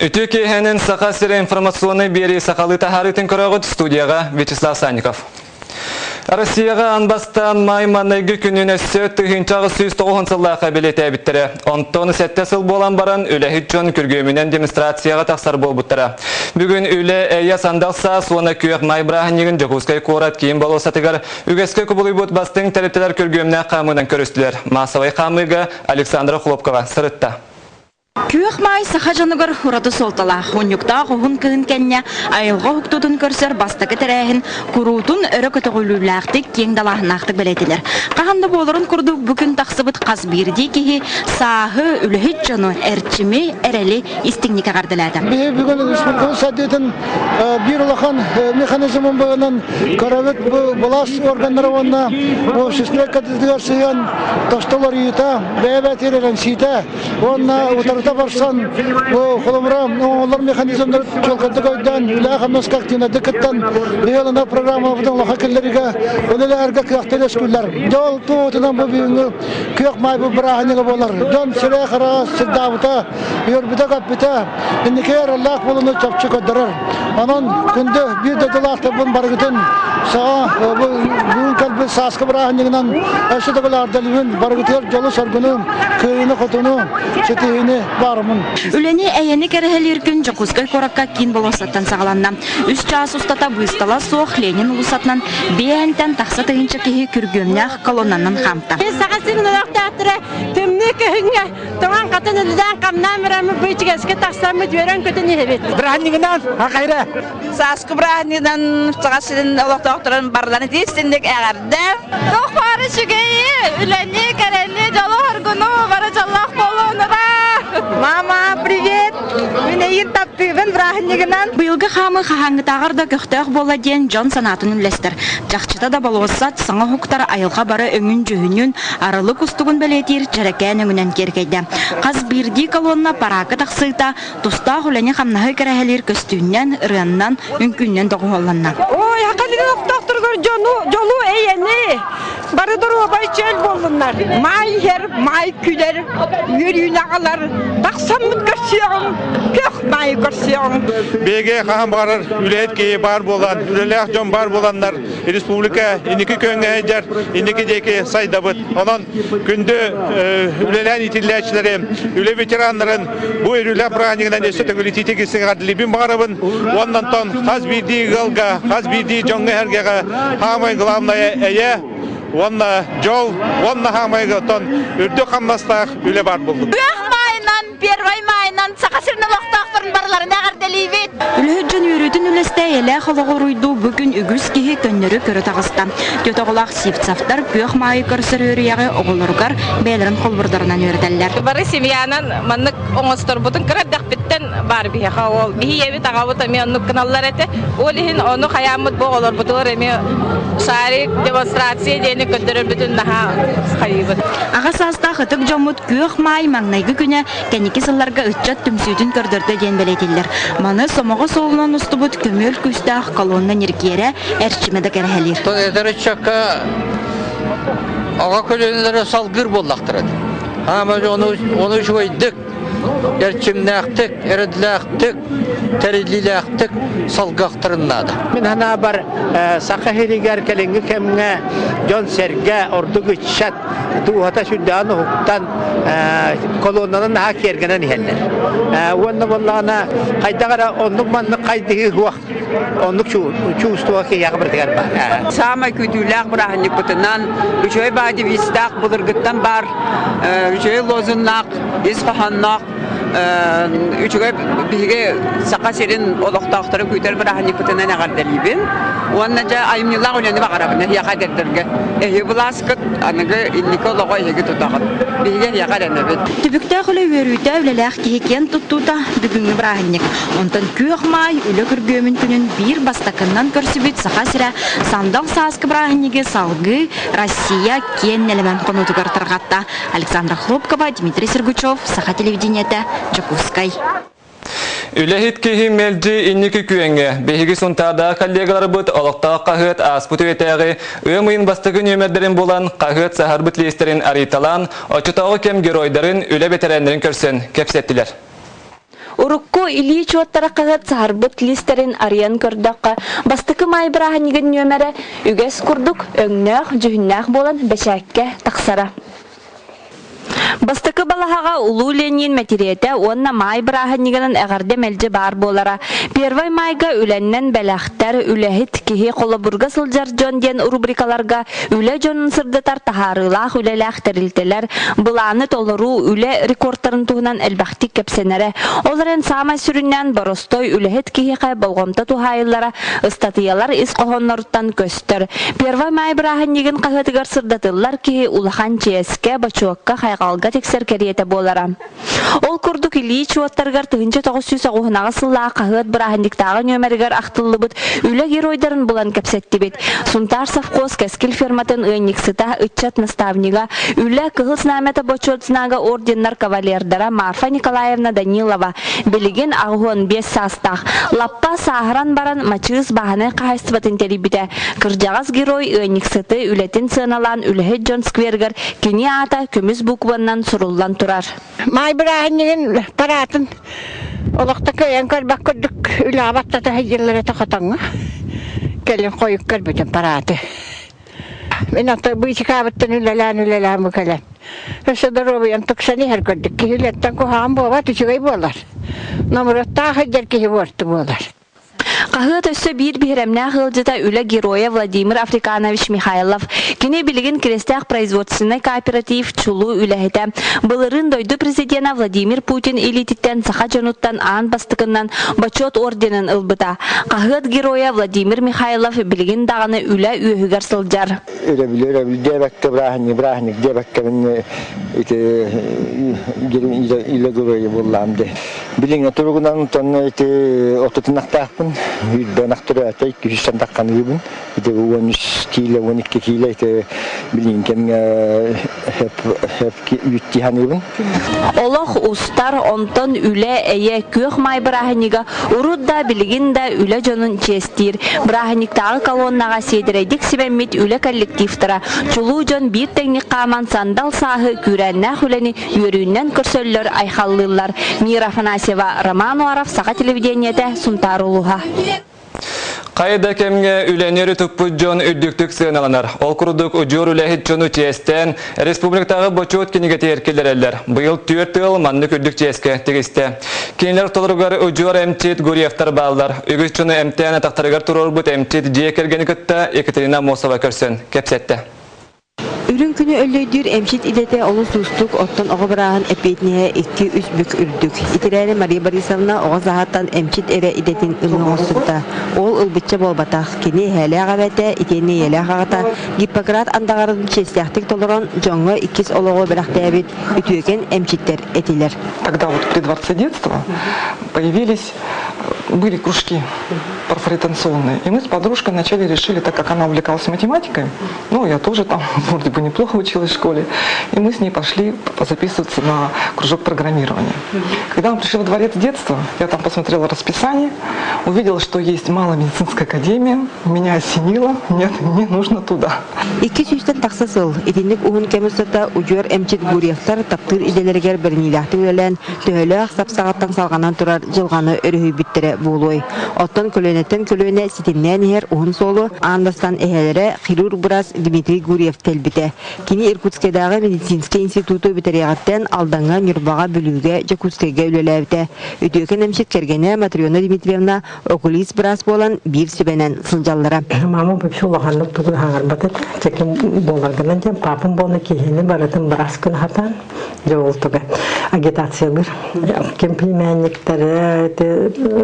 Ütükehinin Sakasira informasyonu beri sakalı taharetin körağıt stüdiyaga Vyacheslav Sannikov. Россияға анбастан майманайгы күніне сөт тұхынчағы сүйіз тоғынсылға қабілеті әбіттірі. Онтоны сәтті сыл болан баран үләхет жон күргөмінен демонстрацияға тақсар бол бұттыра. Бүгін үлі әйя сандалса, суына күйек майбрағынегін жоғызқай қорат кейін болу сатығар. Үгеске күбілі бұт бастың тәріптелер күргөміне қамынан көрістілер. Масавай қамыға Александра Хлопкова сырытта. Күйек май саха жаныгар урады солтала. Онюкта қоғын күйін кәнне айылға ұқтудың көрсер бастығы тәрәхін күрутын өрі көтіғіліләқтік кең далағынақтық бәлетілер. Қағанды болырын күрді бүкін тақсыбыт қаз бірді кейі сағы үліхет жаны әрчімі әрәлі истіңнік ағардылады. Бүгін республикалық сәдетін бір ұлақан механизмын бұғынан көрәвет бұлас органдары онына общество кәдіздігер сыйын тоштолар үйіта, бәйбәт еререн сүйті, онына барсан, қолымыра, олар механизмдер чолқаттық ойдан, үләға мәскақтина дықыттан, бейеліна программа бұдан лақа келлеріге, олелі әргі күйақтел өскілер. Жол туытынан бұл бейінгі күйақ май бұл бірағынығы болар. Жон сірі қара, сірдабыта, үйірбіті қапбіті, інекер әлләқ болыны чапчы көддірір. Анан күнді бір дәділақты бұн барғытын, саға бүгін кәлбі сасқы бірағынығынан әші дұғылардалығын барғытыр жолы саргыны, көйіні құтыны, шетейіні барымын. Үлені әйені кәрігелер күн жоқызғай қораққа кейін боласаттан сағаланна. Үш час ұстата бұйыстала соқ Ленин ұлысатынан бейәнтен тақса тығыншы кейі күргөмнәқ колоннанын қамта. Сағасының ұлақтақтыры түмні күйінге тұған қатын үліден қамнан мұрамы бұйчығасқа тақсамы дөрен көтін ебет. Бірағынығынан ақайры. Сасқы бірағынығынан сағасының ұлақтақтырын барланы дейстіндік әғарды. Тоқ бары шүгейі, үләне кәрәне жалы ғырғыны бары жаллақ болуыныға. Мама, привет! Мен әйін таптығын бірағынығынан. Бұйылғы қамы қағаңғы тағырда көқтіғ бола ден жон санатын үлестір. Жақчыта да болуысат, саңа хуқтар айылға бары өңін жүйінен арылы күстігін бәлетер жәрәкән өңінен кергейді. Қаз бірді колонна парақы тақсыйта, тұста құләне қамнағы кәрәхелер көстігінен, рыяннан, үңкіннен доғы оланна. Ой, ақалының оқтақтырғыр жолу әйені. Бары дұру обай чөл болынlar. Май хер, май күлер, үйірін ағалар. Тақсамын көрсеғым, көк май көрсеғым. Беге қағам барыр, үлет кейі бар болан, үлелек жон бар боландар. Республика инекі көнге әйдер, инекі декі сайдабыт. Онын күнді үлелен итілләчілері, үле ветеранларын бұл үлелек прағанығынан өсті түгілі тетекесін ғадылыбын бағарабын. Оннан тон қаз бірді ғылға, қаз бірді жонғы әргеға қамай ғыламная әйе. Онна жол, онна хамайға тон үрді қамнастақ үле бар болды. Үәқ майынан, первай майынан, сақасырны лақтақтырын барларын әғарделейбет. Үліхіджін үйретін үлесті әлі қалығы ұруйду бүгін үгіз кейі көннері көрі тағысты. Төтіғылақ сифтсафтар көк майы көрсір өрияғы оғылырғар бәлерін қолбырдарынан өрдәлілер. Бары семьянан маннык оңыстыр бұдың кірәбдәқ біттен бар бейха ол. Бейі ебі тағабыт әме оннық кыналлар әті. Олығын оны қаямыд бұл олар бұдығыр әме шарик демонстрация дені көндірір бүтін daha қайыбыд. Ағасаста қытық жомыт көк май маңнайғы күні кәнекі сылларға үтчат түмсүйдің көрдірді ден бәлетелдер. Маны сомығы солынан ұстыбыт көмел күстақ колонна неркері әрчімеді кәрәлер. Әдәрі чаққа аға көлінлері салғыр боллақтырады. Оны жойдық. Әрчімнәқтік, әрідләқтік, тәреліләқтік салғақтырынады. Мен ана бар сақахелігер кәліңгі кәміңе жон сәрге ордығы чат туғата сүрдіғаны хуқтан колоннанын аға кергенен елдер. Онны болағына қайдағара онлық манлық қайдығы уақыт, онлық чуыстуға кияғы бірдігер бар. Самай көтіләқ бірағынлық бұтынан, үшөй байды вистақ бұлырғыттан бар, үшөй лозыннақ, исфаханнақ, üçüge bize sakaserin olaqtaqtırı kütür bir ahni putuna nağardalibin. Onnaca ayımyıllar önemli bakarabın ya kaderdirge. Bulasık anıgı Nikolağa yegi tutağın. Bize ya kaderdir. Tübükte xule verüte evlelək keheken tuttuda bugünkü brahnik. Ondan kök may ölü kürgömün günün bir bastakından körsübüt sakasira sandal saskı brahnigi salgı Россия кен elemen konutu kartırgatta. Александра Хлопкова, Дмитрий Сергучев, Саха телевидениеті, Жакускай. Үләхит кейі мәлді иннекі күйенге. Бейгі сұнтада коллегалары бұд олықтағы қағыт аспыты өтәғі өмейін бастығы нөмердерін болан қағыт сахар бұт лейстерін ариталан, очытағы кем геройдарын үлі бетерәндерін көрсен кепсеттілер. Урукку Ильич оттараққағат сарбыт листерин ариян көрдіққа бастықы майбырағанеген нөмірі үгес күрдік өңнәқ жүхіннәқ болан бәшәкке тақсара. Бастықы балаға улу Ленин мәтереті онна май бірағынығының әғарды мәлжі бар болара. Первай майға үленнен бәләқтер үләхет кеге қолы бұрға сылжар жон ден рубрикаларға үлә жонын сырдытар тахарылақ үләләқтірілтелер, бұланы толыру үлә рекордтарын туғынан әлбәқтік кәпсенері. Оларын самай сүріннен боростой үләхет кеге болғымта тухайылара ыстатыялар ис қоғоннарыттан көстір. Первай май бірағынығын қағытығар сырдатылар кеге улахан ческе бачуаққа қайғалға тексер кереті болара. Ол күрдік Ильич оттарғар 1990 сылла қағыт бірағындықтағы нөмәрігер ақтылы бұд үлі геройдарын бұлан кәпсетті бет. Сунтар совхоз кәскіл ферматын өйніксіта үтчат наставниға үлі кығыз наметі бочотсынағы орденнар кавалердара Марфа Николаевна Данилова білеген ағуын 5 састақ. Лаппа сағыран баран мачығыз бағаны қайыстыбатын теребіде. Кыржағыз герой өйніксіті үлетін сыналан үліхет Джон Сквергер кені ата көміз букваннан суруллан турар. Май бірағынеген паратын олықта көйен көрбәк көрдік үлі абаттата хайырлары тақатаңа. Келін қойық көрбетін параты. Мен ата бұйчы қабыттан үлелән мұкәлән. Өсіді робыян тұқсаны әр көрдік. Кейілеттен көғаған бола түшігай болар. Номырытта хайдар кейі борты болар. Қағыт өссі бір бейремнә ғылжыта үлі героя Владимир Африканович Михайлов. Кене білген крестяқ производственный кооператив чулу үләхеті. Бұлырын дойды президента Владимир Путин элититтен сақа жонуттан аң бастықынан бачот орденін ылбыта. Қағыт героя Владимир Михайлов білген дағаны үлі үйігер сылжар. Дебәкке брахник дебәкке үлі героя болламды. Білген тұрғынан отытынақтақпын. Ben aktorata 200 dakika nübün. İşte 13 kilo, 12 kilo işte bilinken hep yüttühan nübün. Олох устар онтон үле эйе көк май брахнига урудда билигин да үле жонун честир. Брахниктагы колоннага седирейдик сибеммит үле коллективтара. Чулуу жон бир техник каман сандал сахы күрәннә хүлени йөрүннән көрсөллөр айхаллылар. Мира Афанасьева, Роман Уаров, Саха телевидениете, Сунтарулуха. Қайда кемге үленері түппі жон үддіктік сыналанар. Ол күрдік ұжыр үләхет жону честен республиктағы бочуот кенеге теркелер әлдер. Бұйыл 4 ыл манны күрдік ческе тегісті. Кенелер толырғары ұжыр әмчет Гурьевтар балдар. Үгіз жону әмтәне тақтарығар тұрыр бұд әмчет жекергені күтті Екатерина Мосова көрсін. Кепсетті. Үрін күні өллөйдір әмшет идеті олы сұстық оттан оғы бірағын әпетіне 2-3 бүк үрдік. Итірәрі Мария Борисовна оғы зағаттан әмшет әрі идетін ұлың осырда. Ол ұлбытча болбатақ. Кені әлі ағабәті, итені әлі ағағата. Гиппократ андағардың честяқтық толырын жоңғы 2 олығы бірақта әбет үтіөкен әмшеттер әтелер. Тогда вот при Дворце детства были кружки парфоретенционные. И мы с подружкой вначале решили, так как она увлекалась математикой, ну, я тоже там вроде бы неплохо училась в школе, и мы с ней пошли записываться на кружок программирования. Когда мы пришли во Дворец детства, я там посмотрела расписание, увидела, что есть малая медицинская академия, меня осенило, нет, мне нужно туда. Iki süsten taksasıl, edinlik uğun kemisota ucur emçit Guriyevtar taptır ideleriger berinilahti ölen, töhölü sapsağattan salganan turar jılganı örühü bittere buluy. Ottan kölönetten kölöne sitimnen her uğun solu, andastan ehelere xirurg Buras Dmitri Guriyev telbite. Kini Irkutskedağı Medicinske institutu bitereğatten aldanga nürbağa bölüge Jakutskega ülelevde. Ötüyöken emçit kergene Matriona Dmitrievna okulis Buras bolan bir sübenen sıljallara. Mama böpşü ulağanlık tuğul hangar batıt. Çekim bolarganan jem papım bolna kehini baratın Buras kın hatan. Jol tuğu agitatsiyalar. Kempimenlikleri,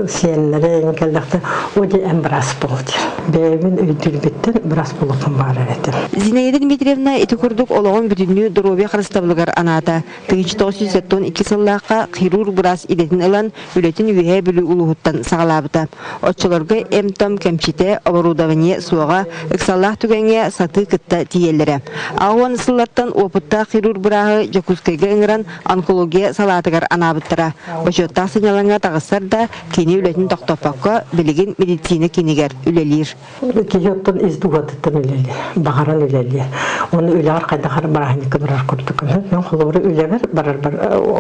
siyenleri engeldakta. O de en Buras boldu. Beyevin öydül bitti Buras bolukun var edetim. Zinaida Dmitrievna eti kurduk olağın bütünlüğü Dorobiya Kırıstavlıgar anata. 1972 sıllıqqa xirurg Buras idetin ilan ületin üye bülü uluğuttan sağlabıta. Otçularga emtom kemçite obarudavaniye suağa ıksallah tügenge satı kıtta tiyellere. Ağuan ısıllardan oputta xirurg Burağı Jakuskayga ıngıran onkologiya salatıgar anabıttıra. Başotta sınalanga tağısar da keni бөтін тоқтопаққа білеген медицина кенегер үлелер. Киоттон издугатыттан үлелер, бағаран үлелер. Оны үлер қайдағар барахника барар құрдық. Мен қолыбыры үлелер барар.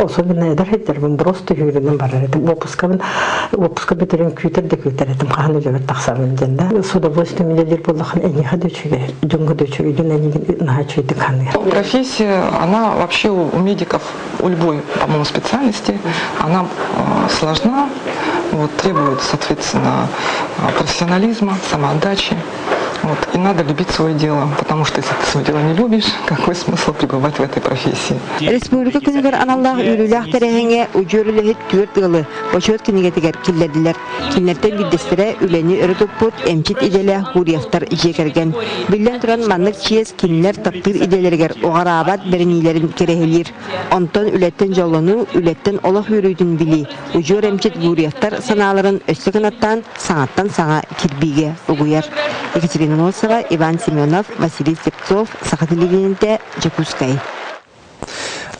Особенно эдер хеттер, мен просто үйренім барар едім. Опуска бетерен күйтер де күйтер едім. Қаған үлелер тақсамын ден. С удовольствием үлелер болдақын әнеға дөчіге, жонға дөчіге, ден әнеген нағачуйды қаныр. Профессия, она вообще у медиков, у любой, по-моему, специальности, она сложна, вот, требует, соответственно, профессионализма, самоотдачи. Вот. И надо любить свое дело, потому что если ты свое дело не любишь, какой смысл пребывать в этой профессии? Республика күнігер аналлағы үйріліғ тәрәхіңе ұжырылығы түрт ғылы, бошуат кенегетігер келлерділер. Кенлерден білдестірі үләні өрі тұппыт әмчет иделі хурияқтар жекерген. Білден тұран маннық чиез кенлер таптыр иделергер оғара абад бірінейлерін керехелер. Онтон үлеттен жолыну, үлеттен олық үйрүйдің білі. Ұжыр әмчет хурияқтар саналарын өсті қанаттан, саңаттан саңа кирбиге ұғыяр. Екатерина Носова, Иван Семенов, Василий Степцов, Саха-телевидение, Джакускай.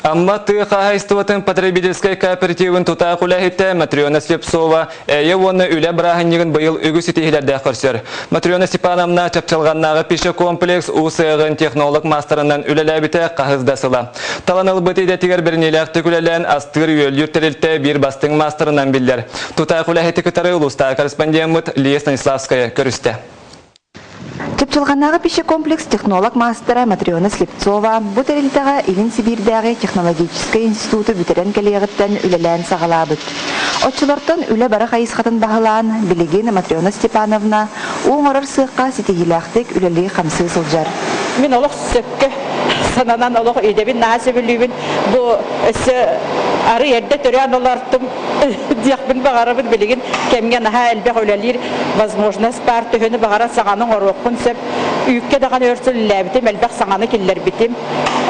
Амма тыхайстыватын потребительской кооперативын тута кулахитте Матриона Слепцова оны үле браханнигын быйыл үгүс итихилерде көрсөр. Матриона Степановна чапчалганнагы пише комплекс УСГын технолог мастерынан үлелебите кахыздасыла. Таланыл бытыйда тигер бернелякты күлелен астыр үйөл юртелилте бир бастың мастерынан биллер. Тута кулахитте кытары улуста корреспондент Лия Станиславская көрүстө. Чепчылғанағы пише комплекс технолог мастера Матриона Слепцова бұ тәрелтіға Илин Сибирдегі технологический институты бүтерен кәлеғіттен үлелән сағалабыд. Отчылардан үлі бары қайысқатын бағылан білеген Матриона Степановна оңырыр сыққа сетегіләқтік үлелі қамсы сылжар. Мен олық сөккі сананан олық едебін нәсі білуін бұл өсі ары ерде түрен олардың диақпын бағарабын білеген кәмген аға әлбәқ өлелер возможность бар түхіні бағара сағаның орықпын сөп үйікке даған өрсіл ләбітім әлбәқ сағаны келілер бітім.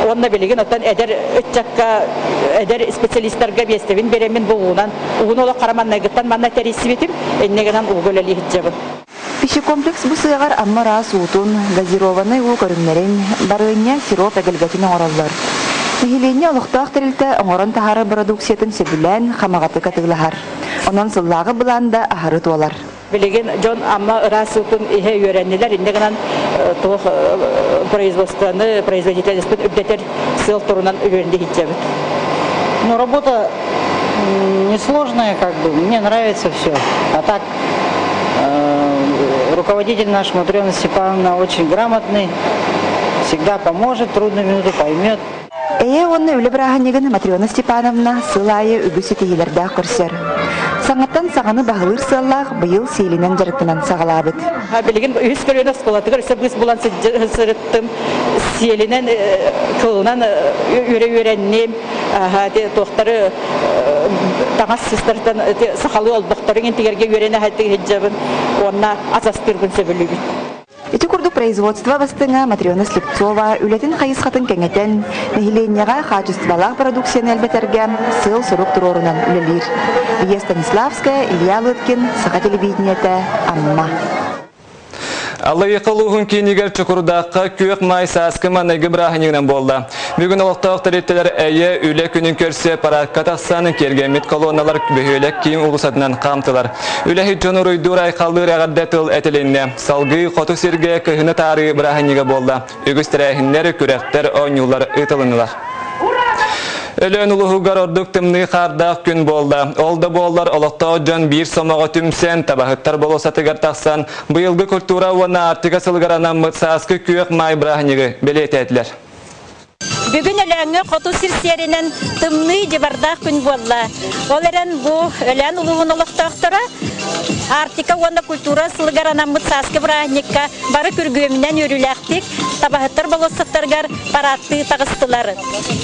Онына білеген оттан әдер өтчаққа әдер специалисттарға бестевін беремін бұғынан. Уғын олық қараман нәгіттан манна тәресі бітім, әннегінен ұғы өлелі хиджабын. Пише комплекс бұл сығар аммара суутун, газированы у көрінлерін, барыне сироп әгілгәтін оңыралар. Нехилене олықтақ тірілті оңырын тахары продукциятын сөбілән қамағаты катығылар. Онын сыллағы бұланда ахары туалар. Білеген жон амма расутун ihe үйренелер, индегінен туық производствоны, производительностын үбдетер сыл турунан үйренде хитчебіт. Ну, работа несложная, как бы, мне нравится все. А так, руководитель наш Матриона Степановна очень грамотный, всегда поможет, трудную минуту поймет. Онны үлі бірағанегін Матриона Степановна сылайы үгісі тегелерді көрсер. Саңаттан сағаны бағылыр сыллақ бұйыл сейлінен жарықтынан сағалабыд. Білген үйіс көрген осқолатығыр, сөбіз бұлан сұрыттым, сейлінен кылынан үйреннем, тоқтары таңас сыстырдан сақалы олбықтарын ентегерге үйрене әттігі хеджабын, онына азастырғын сөбілігін. Эти курдук производства бастыңа Матриона Слепцова үлетін қайысқатын кәңетен нехиленияға качестволақ продукцияны әлбәтерге сыл сұрық тұрорынан үлелер. Лия Станиславская, Илья Лыткин, Саха-телевидениеті, Амма. Аллы екылуғын кейнігер чүкірдаққа көк май саскы манайғы бірағынығынан болды. Бүгін олықтақ тәреттелер әйе үлі күнін көрсе параққа тақсанын кергемет колонналар бөхелек кейін ұлысатынан қамтылар. Үлі жоныр үйдур айқалыр ағардетіл әтіленне. Салғы қоту серге күйіні тары бірағынығы болды. Үгіс тәрәхіндер күрәқтер ойнулар ұтылынылар. Өлөн улуғығар ордық тымны қардақ күн болды. Олды болдар олықта жон бір сомаға түмсен, табақыттар болысатығар тақсан, бұйылғы культура оны артыға сылғаранан мұтсасқы күйек май бірағынығы белет әділер. Бүгін өләңі қоту сірсерінен тымны жібардақ күн болды. Ол әрін бұл өлән ұлығын олықтақтыра, артыға оны культура сылғаранан мұтсасқы бірағыныққа бары күргөмінен өріләқтік, табақыттар болысықтарғар паратты тағыстылары.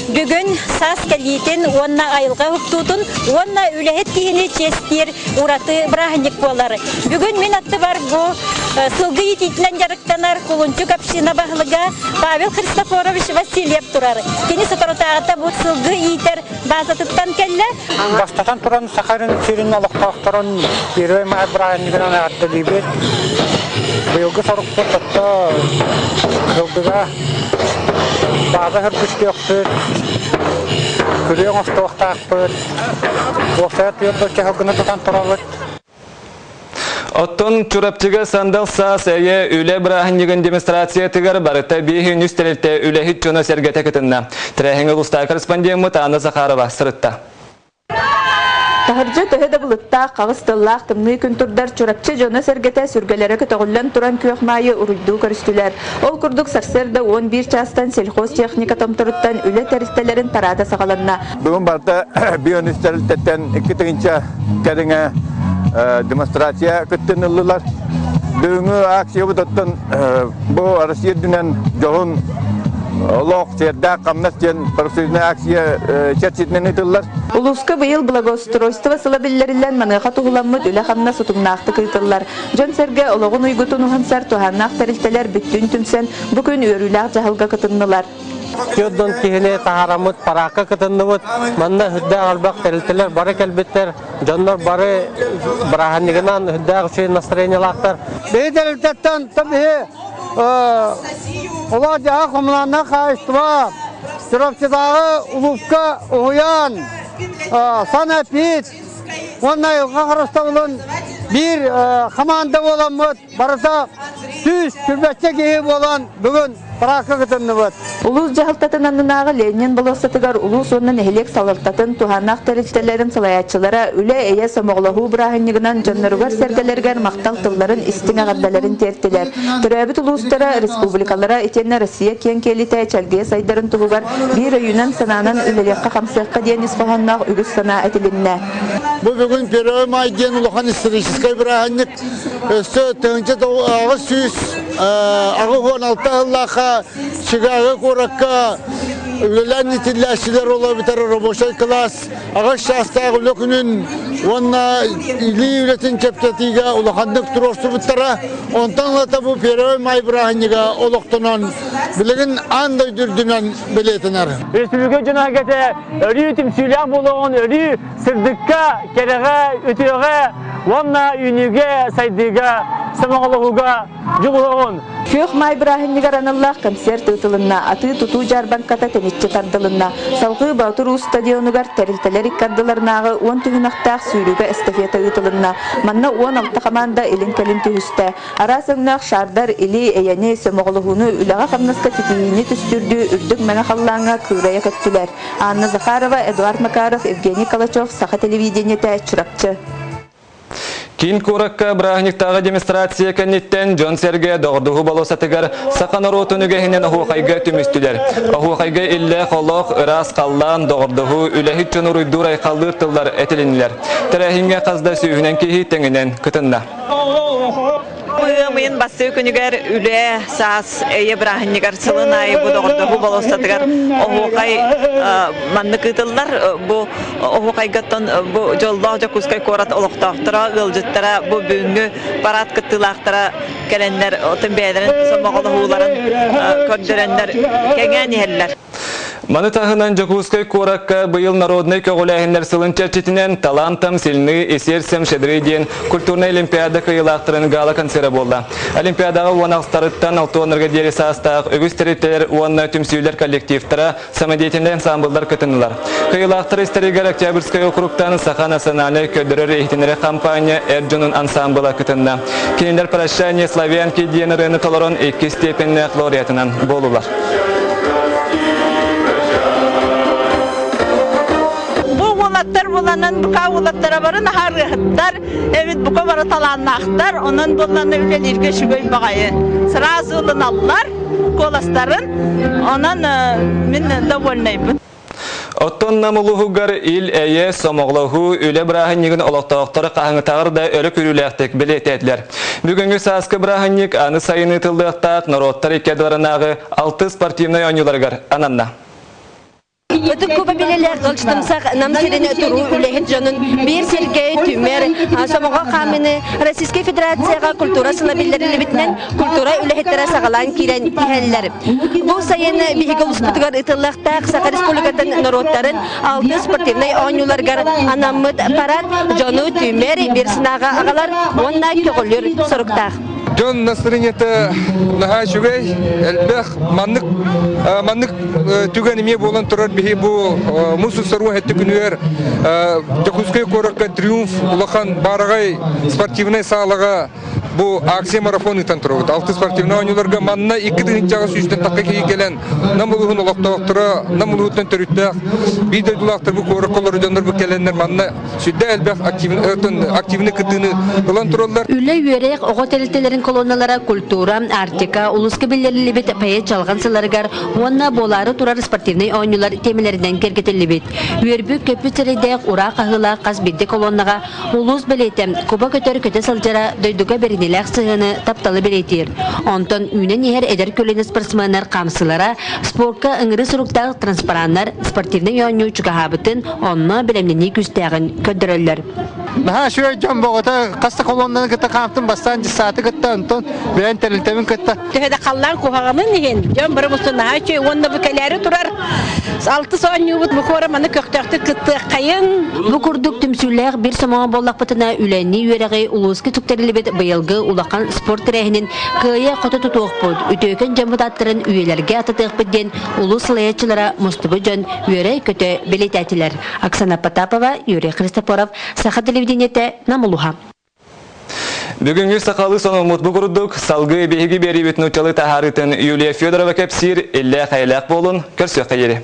Бүгін сас кәлейтін онна айылға ұқтудын, онна үләхет кейіні честер ұраты бірағынық болары. Бүгін мен атты бар бұл сылғы етейтінен жарықтанар құлынчы капшина бағылыға Павел Христофорович Васильев тұрары. Кені сұтарытағыта бұл сылғы етер базатыттан кәлі. Бастатан тұран сақарын сүйрін алықтақтырын беруі мағад бірағынығынан ағадды дейбет. Бұйылғы сұрықты тұтты жылдыға бағы хүркішті өқтір, күрен осты оқтақ бұд, осыят үйірді кәхілгіні тұтан тұралыд. Ottun çurapçıga sandal sağ eye üle brahınygın demonstrasiya tıgar barıta bihin üstelikte üle hiç çona sergete kıtınna. Trehengi ulusal korrespondent Anna Zakharova sırıtta. Tahırcı töhede bulutta qağıstallaq tımnı küntürdar çorapçı jona sergete sürgelere kötөгүллөн туран көөхмайы урuydu көрүстүлөр. Ол курдук Сарсерде 11 частан сельхоз техника тамтырыттан үле теристелерин парада сагаланна. Бүгүн барда бионистерилтеттен 2-нче кәдеңе демонстрация көттөнүллар. Бүгүнкү акция бутаттан бу Россия дүнен жогун Лох серда камнастен профессиональная акция чатчитнен итыллар. Улуска быйыл благоустройство сылабиллерилен маныга тугуламмыт үле хамна сутумнаакты кыйтыллар. Жон серге ологун уйгутун ухансар туханнаак терилтелер бүттүн түмсен бүгүн өрүлак жахылга кытыннылар. Жоддон кихине тахарамыт паракка кытынныбыт манна хүдда албак терилтелер бары келбеттер жоннор бары браханнигынан хүдда үчүн настроениялактар. Бейдерилтеттен табии Ola jaha komlanına karıştıva, çorapçıdağı ulufka uyan, sanapit, onunla yılga karıştığının bir komanda olan mıd, barıta düz türbetçe giyip olan bugün bırakı kıtınlı mıd. Ulus jahıltatınanınağı Lenin balosatıgar ulus onun ehlek salırtatın tuhannak teriltelerin salayatçılara üle eye somoğlahu brahınigınan canlarıgar sergelergen maktal tılların istin ağaddalerin tertiler. Türabit uluslara, respublikalara itenle Rossiya kenkelite çelgeye saydarın tuğugar bir öyünen sananan ülelekka kamsiyakka diyen isfahannak ügüs sana etilinne. Bu bugün Peröy Maygen Uluhan İstiriskiskay brahınnik üstü tığınca ağı süs, ağı 16 yıllaka, çıgağı korakka, ülelen itillaşçılar olabilir, roboşay klas, ağı şahsta ulukünün, onunla ili üretin çeptetiga uluhanlık turorsu bittara, ondan da bu Peröy May brahınniga oluktunan, bilgin anda dürdünen biletiner. Respublika Cunagete, ölü tümsülen buluğun, ölü sırdıkka, kerege, ötüge, vanna ünüge, saydıga, samağılığa, cubuluğun. Köөхмай брахыннигар аналлах концерт ытылынна, аты туту жарбанката тенетче тардылынна, салгы Баутур стадионугар терилтелер иккардыларнагы 10 түгүнактаах сүйрүгө эстафета ытылынна, манна 16 команда илин-келин түһүстэ. Арасыңнах шардар или эйени сөмөголугуну үлага камнаска титиини түстүрдү үрдүк маңа халлаңа кырая көттүлөр. Анна Захарова, Эдуард Макаров, Евгений Калачев, Саха телевидениете чурапчы. Кин куракка брахниктагы демонстрация кенниттен Жон Серге догдугу болосатыгар саканору түнүгехинен ахуакайга түмүстүлер. Ахуакайга илле холох ырас каллан догдугу үлехит чонуруй дурай калдыртылар этилинилер. Терехинге казда сүйүнен кихи теңинен кытынна. Мен басы күнігер үле саас эйе брахыннигар сылынай бу догдугу болосатыгар охуакай манны кытыллар бу охуакайгаттан бу жолдоо жокускай корат олоктоктора ылжыттара бу бүгүнгү парад кыттылактара келенлер отун бээлерин сомоголууларын көрдөрөннөр кеңен иһеллер. Маны тахынан Жокускай Куракка быйыл народный көголәһиннәр сылын чәчитинен талантам сильны эсерсем шедриден культурный олимпиада кыйлактырын гала концерты булды. Олимпиадага уанагыстарыттан 6 онырга дери састак өгүс территориялар уанна түмсүйлөр коллективтара самодеятельный ансамбльдар кытынылар. Кыйлактыр истеригер Октябрьская округтан Саха национальный көдөрөр ихтинере компания Эрджунун ансамбля кытынна. Киндер прощание славянки диенерыны толорон 2 степенный лауреатынан болулар. Bulanın bu kavulaklara varın harıhtlar, evet bu kadar talanaklar, onun bulanı ülelirge şügöy bağayı. Sırası olunallar, kolasların, onun min довольныйбын. Оттон намулугар ил эйе сомоглоху үле брахыннигин олоктоктор кахыңытагыр да өлө күрүлэхтек билететлер. Бүгүнгү сааскы брахынник аны сайыны тылдыктак народтар икедварынагы 6 спортивный ойнуларгар ананна. Ötük kuba bileler kılçtımsak namsirine turu ülehit canın bir sergey tümer somoğa kamini Rossiyski Federatsiyaga kultura sılabillerini bitinen kultura ülehitlere sağalan kiren iheller. Bu sayın bihigol sputgar ıtıllakta Kısaka Respublikatın narodların 6 sportivnay oynulargar anamıd parat jonu tümer bir sınağa ağalar onna kögülür soruktağ. John настроениете наха шугай элбэх маннык түгенеме болан турар бихи бу мусу сару хетти күнүер Жокускай коракка 3 триумф улахан барагай спортивный салага bu aksiya maratonu tanıtırdı. Altı sportivna oyuncularga manna 2 dünçağı süyüsten takka kelgen namuluğun olaqtaqtıra namuluğundan törüttaq bir de dulaktır bu koru kolları döndür bu kelenler manna südde elbaq aktivini kıtını kılan turallar. Üle yörek otelitelerin kolonnalara kultura, artika, uluska belirli bit paya çalgan sılargar onna boları turar sportivnay oyuncular temelerinden kergetelli bit. Üyerbük köpüteride ura qahıla qaz bidde kolonnaga ulus beletem kuba kötör köte salcara duyduga berini sığını taptalı belirtir. Ondan ünen yer eder köleni sportsmenler kamsılara, sportka ıngırı surukta transparanlar, sportivne oyuncu çıkahabıtın, onunla bilemleni küstağın ködürürler. Daha şöyle can boğata kasta kolonlarını kıta kamptım bastan saati kıta ondan bilen teriltemin kıta. Tehde kallan kuhağının nihin. Can biri musun daha şey onda bu keleri durar. 6 son yuvut bu koramanı köktöktü kıttı kayın. Bu kurduk tümsüller bir saman bollak batına ülenni yüreği uluski tukterili bet bayılgı ulaqan sport terehinin kaya kota tutuq bud. Ütöken jambudatların üyelerge atatıq bidden ulus layatçılara mustubu jön üyere kötü belirtetiler. Aksana Patapova, Yuri Kristoforov, Saha televideniyete Namuluha. Бүгінгі сақалы соны ұмытбы құрдық, салғы бейгі бері бетін ұчалы тахарытын Юлия Федорова кәпсір, әлі қайлақ болын, көрсек қайері.